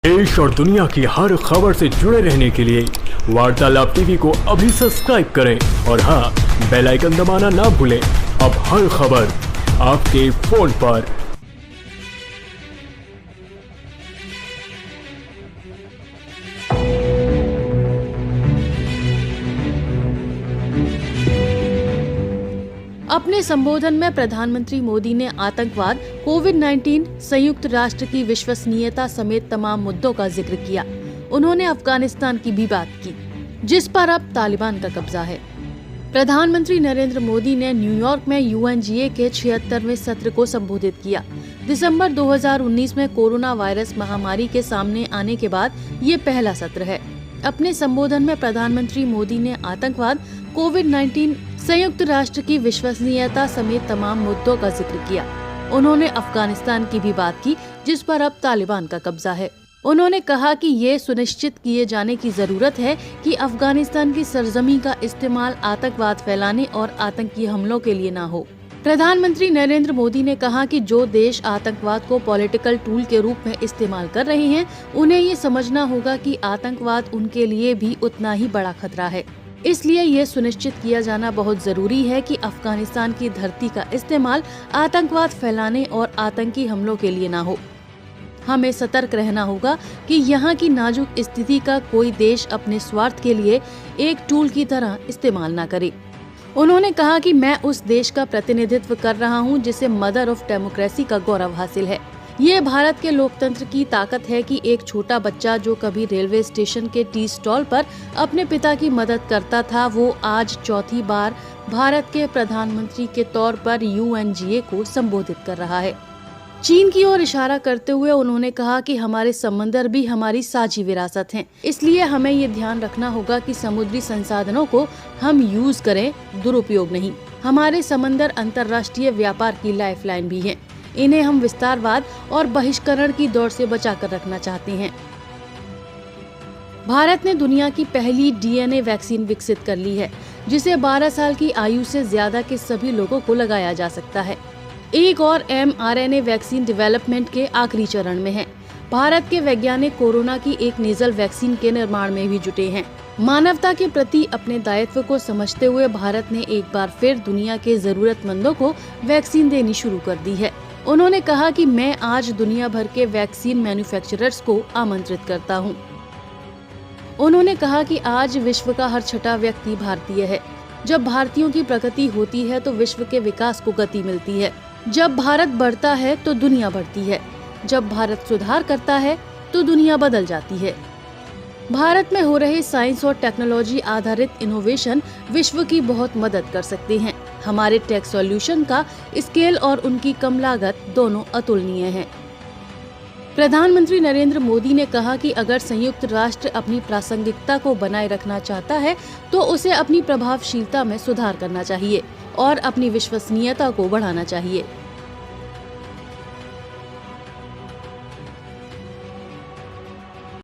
देश और दुनिया की हर खबर से जुड़े रहने के लिए वार्तालाप टीवी को अभी सब्सक्राइब करें और हाँ, बेल आइकन दबाना ना भूलें। अब हर खबर आपके फोन पर। अपने संबोधन में प्रधानमंत्री मोदी ने आतंकवाद, कोविड-19, संयुक्त राष्ट्र की विश्वसनीयता समेत तमाम मुद्दों का जिक्र किया। उन्होंने अफगानिस्तान की भी बात की, जिस पर अब तालिबान का कब्जा है। प्रधानमंत्री नरेंद्र मोदी ने न्यूयॉर्क में UNGA के 76वें सत्र को संबोधित किया। दिसंबर 2019 में कोरोना वायरस महामारी के सामने आने के बाद ये पहला सत्र है। अपने संबोधन में प्रधानमंत्री मोदी ने आतंकवाद, कोविड-19, संयुक्त राष्ट्र की विश्वसनीयता समेत तमाम मुद्दों का जिक्र किया। उन्होंने अफगानिस्तान की भी बात की, जिस पर अब तालिबान का कब्जा है। उन्होंने कहा कि ये सुनिश्चित किए जाने की जरूरत है कि अफगानिस्तान की सरजमी का इस्तेमाल आतंकवाद फैलाने और आतंकी हमलों के लिए न हो। प्रधानमंत्री नरेंद्र मोदी ने कहा कि जो देश आतंकवाद को पॉलिटिकल टूल के रूप में इस्तेमाल कर रहे हैं, उन्हें ये समझना होगा कि आतंकवाद उनके लिए भी उतना ही बड़ा खतरा है। इसलिए ये सुनिश्चित किया जाना बहुत जरूरी है कि अफगानिस्तान की धरती का इस्तेमाल आतंकवाद फैलाने और आतंकी हमलों के लिए न हो। हमें सतर्क रहना होगा कि यहाँ की नाजुक स्थिति का कोई देश अपने स्वार्थ के लिए एक टूल की तरह इस्तेमाल न करे। उन्होंने कहा कि मैं उस देश का प्रतिनिधित्व कर रहा हूँ जिसे मदर ऑफ डेमोक्रेसी का गौरव हासिल है। ये भारत के लोकतंत्र की ताकत है कि एक छोटा बच्चा जो कभी रेलवे स्टेशन के टी स्टॉल पर अपने पिता की मदद करता था, वो आज चौथी बार भारत के प्रधानमंत्री के तौर पर UNGA को संबोधित कर रहा है। चीन की ओर इशारा करते हुए उन्होंने कहा कि हमारे समंदर भी हमारी साझी विरासत हैं। इसलिए हमें ये ध्यान रखना होगा कि समुद्री संसाधनों को हम यूज करें, दुरुपयोग नहीं। हमारे समंदर अंतर्राष्ट्रीय व्यापार की लाइफलाइन भी हैं। इन्हें हम विस्तारवाद और बहिष्करण की दौड़ से बचाकर रखना चाहते हैं। भारत ने दुनिया की पहली DNA वैक्सीन विकसित कर ली है, जिसे 12 साल की आयु से ज्यादा के सभी लोगों को लगाया जा सकता है। एक और mRNA वैक्सीन डेवलपमेंट के आखिरी चरण में है। भारत के वैज्ञानिक कोरोना की एक नेजल वैक्सीन के निर्माण में भी जुटे हैं। मानवता के प्रति अपने दायित्व को समझते हुए भारत ने एक बार फिर दुनिया के जरूरतमंदों को वैक्सीन देनी शुरू कर दी है। उन्होंने कहा कि मैं आज दुनिया भर के वैक्सीन मैन्युफैक्चरर्स को आमंत्रित करता हूं। उन्होंने कहा कि आज विश्व का हर छठा व्यक्ति भारतीय है। जब भारतीयों की प्रगति होती है तो विश्व के विकास को गति मिलती है। जब भारत बढ़ता है तो दुनिया बढ़ती है। जब भारत सुधार करता है तो दुनिया बदल जाती है। भारत में हो रहे साइंस और टेक्नोलॉजी आधारित इनोवेशन विश्व की बहुत मदद कर सकते हैं। हमारे टेक सॉल्यूशन का स्केल और उनकी कम लागत दोनों अतुलनीय हैं। प्रधानमंत्री नरेंद्र मोदी ने कहा कि अगर संयुक्त राष्ट्र अपनी प्रासंगिकता को बनाए रखना चाहता है तो उसे अपनी प्रभावशीलता में सुधार करना चाहिए और अपनी विश्वसनीयता को बढ़ाना चाहिए।